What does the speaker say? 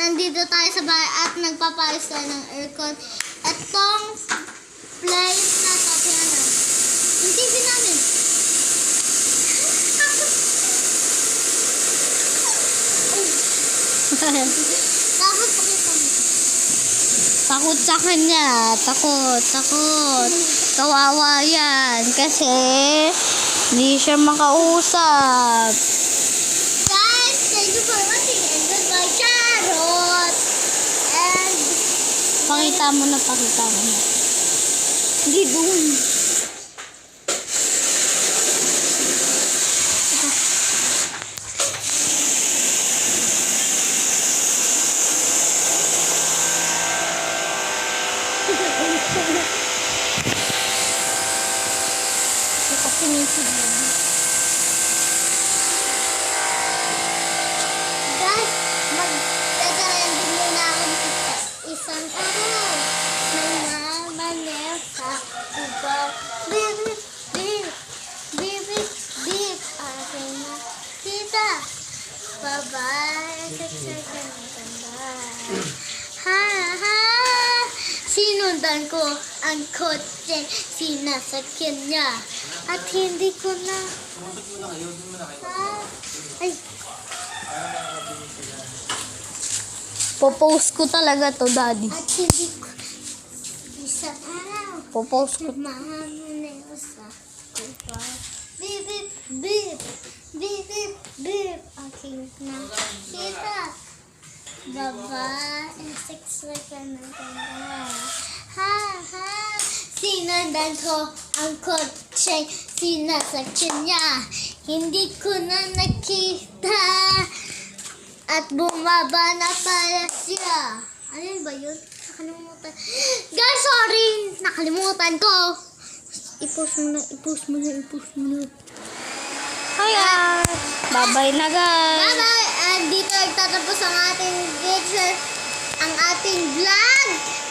nandito tayo sa bahay at nagpapayos tayo ng aircon. Itong place na to, piano. Yung TV namin. Tapos pakita mo. Takot sa kanya. Takot. Kawawa yan. Kasi, hindi siya makausap. Guys, thank you for watching and goodbye, Charot! And Pakita mo na. Hindi doon. kasi minsan guys, magdadalan din muna ako ng isang araw. Namamanel sa ubaw. Beep, beep, beep, beep, beep. Aking nakita. Bye-bye. Sexy ka ng tanda. Ha, ha. Sinundan ko ang kotse, sinasakyan niya. At hindi ko na... Ay, Popost ko talaga to, Daddy. at hindi ko... Isang araw. Popost ko. Mahamunin sa kupa. Beep, beep, beep. Beep, beep, beep. Aking nakita. Babae, sex like a naganda. Ha, ha. Sinundan ko ang kotse, sinasakyan niya. Hindi ko na nakita. At bumaba na pala siya. Ano ba yun? Nakalimutan. Guys, sorry. Nakalimutan ko. I-post mo na. Hi, guys. Bye-bye na, guys. Bye-bye! And dito nagtatapos ang ating video, ang ating vlog.